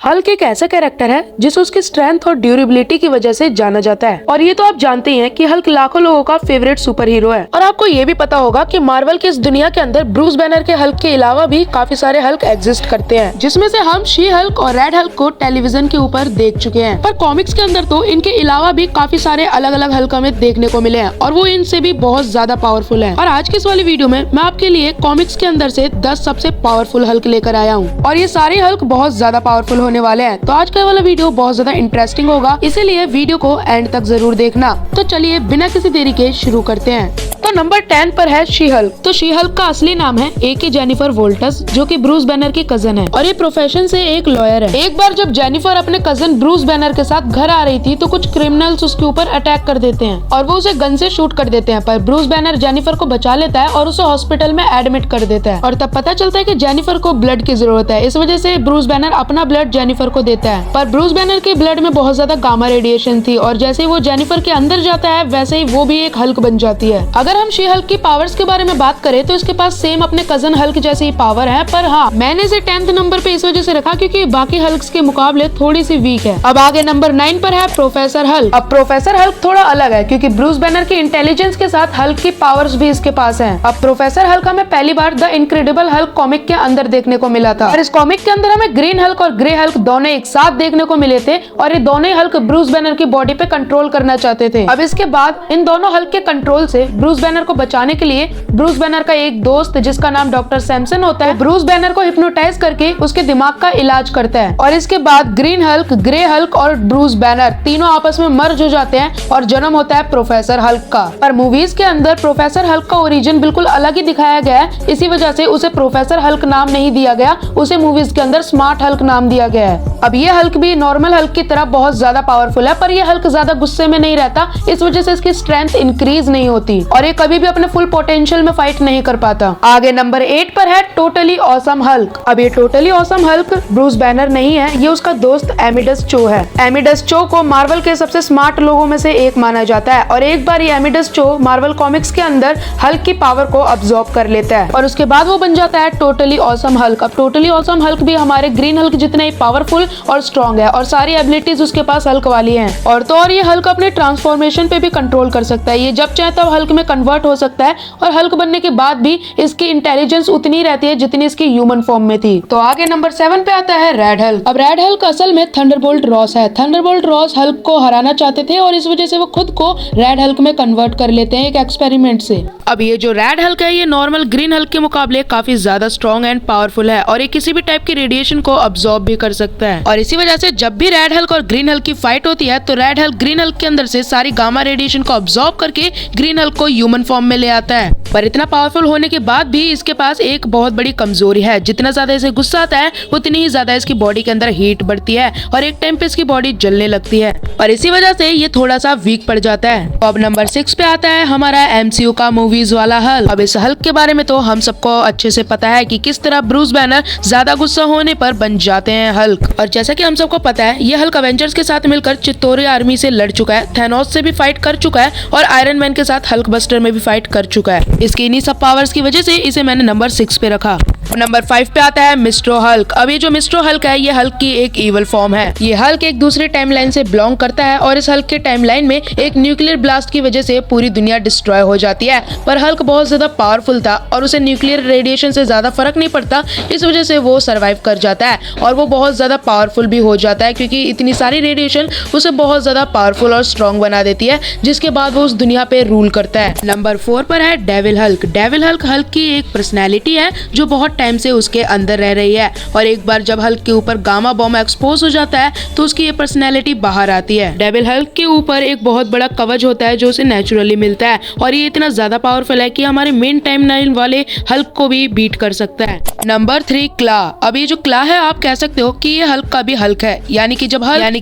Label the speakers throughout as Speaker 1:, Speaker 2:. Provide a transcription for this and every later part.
Speaker 1: Hulk एक ऐसा character है जिसे उसकी स्ट्रेंथ और ड्यूरेबिलिटी की वजह से जाना जाता है। और ये तो आप जानते ही हैं कि हल्क लाखों लोगों का फेवरेट सुपर हीरो है। और आपको ये भी पता होगा कि मार्वल की इस दुनिया के अंदर ब्रूस बैनर के हल्क के अलावा भी काफी सारे हल्क एग्जिस्ट करते हैं, जिसमें से हम शी हल्क और रेड हल्क को टेलीविजन के ऊपर देख चुके हैं। पर कॉमिक्स के अंदर तो इनके अलावा भी काफी सारे अलग अलग हल्क हमें देखने को मिले हैं और वो इनसे भी बहुत ज्यादा पावरफुल है। और आज के इस वाली वीडियो में मैं आपके लिए कॉमिक्स के अंदर से 10 सबसे पावरफुल हल्क लेकर आया हूँ और ये सारे हल्क बहुत ज्यादा पावरफुल होने वाले हैं। तो आज का वाला वीडियो बहुत ज्यादा इंटरेस्टिंग होगा, इसीलिए वीडियो को एंड तक जरूर देखना। तो चलिए बिना किसी देरी के शुरू करते हैं। तो नंबर 10 पर है शी हल्क। तो शी हल्क का असली नाम है ए.के. जेनिफर वोल्टस, जो कि ब्रूस बैनर की कजन है और ये प्रोफेशन से एक लॉयर है। एक बार जब जेनिफर अपने कजन ब्रूस बैनर के साथ घर आ रही थी तो कुछ क्रिमिनल्स उसके ऊपर अटैक कर देते हैं और वो उसे गन से शूट कर देते हैं, पर ब्रूस बैनर जेनिफर को बचा लेता है और उसे हॉस्पिटल में एडमिट कर देता है। और तब पता चलता है कि जेनिफर को ब्लड की जरूरत है, इस वजह से ब्रूस बैनर अपना ब्लड जेनिफर को देता है। पर ब्रूस बैनर के ब्लड में बहुत ज्यादा गामा रेडिएशन थी और जैसे ही वो जेनिफर के अंदर जाता है वैसे ही वो भी एक हल्क बन जाती है। अगर हम शी हल्क की पावर्स के बारे में बात करें तो इसके पास सेम अपने कजन हल्क जैसी ही पावर है, पर हाँ मैंने इसे 10th नंबर पे इस वजह से रखा क्योंकि बाकी हल्क्स के मुकाबले थोड़ी सी वीक है। अब आगे नंबर 9 पर है प्रोफेसर हल्क। अब प्रोफेसर हल्क थोड़ा अलग है क्योंकि ब्रूस बैनर की इंटेलिजेंस के साथ हल्क की पावर्स भी इसके पास हैं। अब प्रोफेसर हल्क हमें पहली बार द इनक्रेडिबल हल्क कॉमिक के अंदर देखने को मिला था और इस कॉमिक के अंदर हमें ग्रीन हल्क और ग्रे हल्क दोनों एक साथ देखने को मिले थे और ये दोनों ही हल्क ब्रूस बैनर की बॉडी पे कंट्रोल करना चाहते थे। अब इसके बाद इन दोनों हल्क के कंट्रोल से ब्रूस बैनर को बचाने के लिए ब्रूस बैनर का एक दोस्त जिसका नाम डॉक्टर सैमसन होता है, ब्रूस बैनर को हिप्नोटाइज करके उसके दिमाग का इलाज करता है। और इसके बाद ग्रीन हल्क, ग्रे हल्क और ब्रूस बैनर तीनों आपस में मर्ज हो जाते हैं और जन्म होता है प्रोफेसर हल्क का। पर मूवीज के अंदर प्रोफेसर हल्क का ओरिजिन बिल्कुल अलग ही दिखाया गया है, इसी वजह से उसे प्रोफेसर हल्क नाम नहीं दिया गया, उसे मूवीज के अंदर स्मार्ट हल्क नाम दिया गया है। अब ये हल्क भी नॉर्मल हल्क की तरह बहुत ज्यादा पावरफुल है, पर ये हल्क ज्यादा गुस्से में नहीं रहता, इस वजह से इसकी स्ट्रेंथ इंक्रीज नहीं होती और ये कभी भी अपने फुल पोटेंशियल में फाइट नहीं कर पाता। आगे नंबर 8 पर है टोटली ऑसम हल्क। अब ये totally awesome Hulk Bruce banner नहीं है, ये उसका दोस्त एमिडस चो है। एमिडस चो को मार्वल के सबसे स्मार्ट लोगों में से एक माना जाता है और एक बार ये एमिडस चो मार्वल कॉमिक्स के अंदर हल्क की पावर को अब्सॉर्ब कर लेता है और उसके बाद वो बन जाता है टोटली ऑसम हल्क। अब टोटली ऑसम हल्क भी हमारे ग्रीन हल्क जितने ही पावरफुल और स्ट्रॉन्ग है और सारी एबिलिटीज उसके पास हल्क वाली हैं। और तो और ये हल्क अपने ट्रांसफॉर्मेशन पे भी कंट्रोल कर सकता है, ये जब चाहे तब हल्क में कन्वर्ट हो सकता है और हल्क बनने के बाद भी इसकी इंटेलिजेंस उतनी रहती है जितनी इसकी ह्यूमन फॉर्म में थी। तो आगे नंबर 7 पे आता है रेड हल्क। अब रेड हल्क असल में थंडरबोल्ट रॉस है। थंडरबोल्ट रॉस हल्क को हराना चाहते थे और इस वजह से वो खुद को रेड हल्क में कन्वर्ट कर लेते हैं एक एक्सपेरिमेंट से। अब ये जो रेड हल्क है ये नॉर्मल ग्रीन हल्क के मुकाबले काफी ज्यादा स्ट्रॉन्ग एंड पावरफुल है और ये किसी भी टाइप की रेडिएशन को अब्सॉर्ब भी कर सकता है और इसी वजह से जब भी रेड हल्क और ग्रीन हल्क की फाइट होती है तो रेड हल्क ग्रीन हल्क के अंदर से सारी गामा रेडिएशन को अब्सॉर्ब करके ग्रीन हल्क को ह्यूमन फॉर्म में ले आता है। पर इतना पावरफुल होने के बाद भी इसके पास एक बहुत बड़ी कमजोरी है, जितना ज्यादा इसे गुस्सा आता है उतनी ही ज्यादा इसकी बॉडी के अंदर हीट बढ़ती है और एक टाइम पे इसकी बॉडी जलने लगती है और इसी वजह से ये थोड़ा सा वीक पड़ जाता है। तो अब नंबर 6 पे आता है हमारा MCU का मूवीज वाला हल्क। अब इस हल्क के बारे में तो हम सबको अच्छे से पता है कि किस तरह ब्रूस बैनर ज्यादा गुस्सा होने पर बन जाते हैं हल्क। और जैसा कि हम सबको पता है ये हल्क अवेंजर्स के साथ मिलकर चित्तौरी आर्मी से लड़ चुका है, थैनोस से भी फाइट कर चुका है और आयरन मैन के साथ हल्क बस्टर में भी फाइट कर चुका है। इसकी इन्हीं सब पावर्स की वजह से इसे मैंने नंबर 6 पे रखा। नंबर 5 पे आता है मिस्ट्रो हल्क। अब ये जो मिस्ट्रो हल्क है ये हल्क की एक इवल फॉर्म है। ये हल्क एक दूसरे टाइमलाइन से बिलोंग करता है और इस हल्क के टाइमलाइन में एक न्यूक्लियर ब्लास्ट की वजह से पूरी दुनिया डिस्ट्रॉय हो जाती है, पर हल्क बहुत ज्यादा पावरफुल था और उसे न्यूक्लियर रेडिएशन से ज्यादा फर्क नहीं पड़ता, इस वजह से वो सर्वाइव कर जाता है और वो बहुत ज्यादा पावरफुल भी हो जाता है क्योंकि इतनी सारी रेडिएशन उसे बहुत ज्यादा पावरफुल और स्ट्रॉन्ग बना देती है, जिसके बाद वो उस दुनिया पे रूल करता है। नंबर 4 पर है devil Hulk. Devil Hulk Hulk की एक पर्सनैलिटी है जो बहुत टाइम से उसके अंदर रह रही है और एक बार जब हल्क के ऊपर गामा बॉम्ब एक्सपोज हो जाता है तो उसकी ये पर्सनैलिटी बाहर आती है। डेविल हल्क के ऊपर एक बहुत बड़ा कवच होता है जो उसे नेचुरली मिलता है और ये इतना ज्यादा पावरफुल है कि हमारे मेन टाइमलाइन वाले हल्क को भी बीट कर सकता है। नंबर 3 क्ला। अब ये जो क्ला है आप कह सकते हो कि ये हल्क का भी हल्क है, यानी कि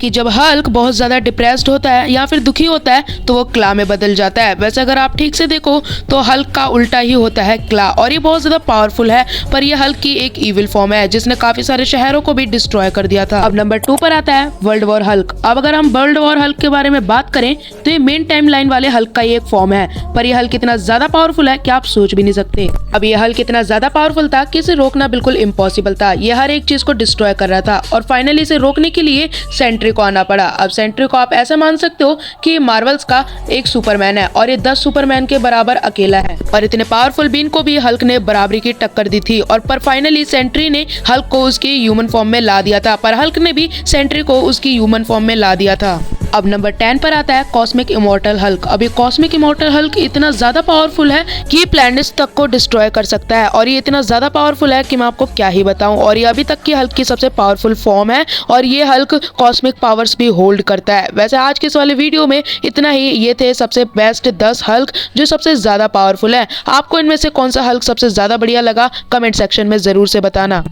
Speaker 1: जब हल्क बहुत ज्यादा डिप्रेस्ड होता है या फिर दुखी होता है तो वो क्ला में बदल जाता है। वैसे अगर आप ठीक से देखो तो हल्क का उल्टा ही होता है क्ला और ये बहुत ज्यादा पावरफुल है, पर पर यह हल्क की एक इविल फॉर्म है जिसने काफी सारे शहरों को भी डिस्ट्रॉय कर दिया था। अब नंबर 2 पर आता है वर्ल्ड वॉर हल्क। अब अगर हम वर्ल्ड वॉर हल्क के बारे में बात करें तो ये मेन टाइम लाइन वाले हल्क का ही एक फॉर्म है, पर यह हल्क इतना ज्यादा पावरफुल है कि आप सोच भी नहीं सकते। अब यह हल्क इतना ज्यादा पावरफुल था कि इसे रोकना बिल्कुल इम्पॉसिबल था। यह हर एक चीज को डिस्ट्रॉय कर रहा था और फाइनली इसे रोकने के लिए सेंट्री को आना पड़ा। अब सेंट्री को आप ऐसा मान सकते हो कि मार्वल्स का एक सुपरमैन है और ये 10 सुपरमैन के बराबर अकेला है, और इतने पावरफुल बीन को भी हल्क ने बराबरी की टक्कर दी थी। और पर फाइनली सेंट्री ने हल्क को उसकी ह्यूमन फॉर्म में ला दिया था, पर हल्क ने भी सेंट्री को उसकी ह्यूमन फॉर्म में ला दिया था। अब नंबर 10 पर आता है कॉस्मिक इमॉर्टल हल्क। अब ये कॉस्मिक इमॉर्टल हल्क इतना ज्यादा पावरफुल है कि ये प्लैनेट्स तक को डिस्ट्रॉय कर सकता है, और ये इतना ज्यादा पावरफुल है कि मैं आपको क्या ही बताऊं। और ये अभी तक की हल्क की सबसे पावरफुल फॉर्म है, और ये हल्क कॉस्मिक पावर्स भी होल्ड करता है। वैसे आज के इस वाले वीडियो में इतना ही। ये थे सबसे बेस्ट 10 हल्क जो सबसे ज्यादा पावरफुल है। आपको इनमें से कौन सा हल्क सबसे ज्यादा बढ़िया लगा, कमेंट सेक्शन में जरूर से बताना।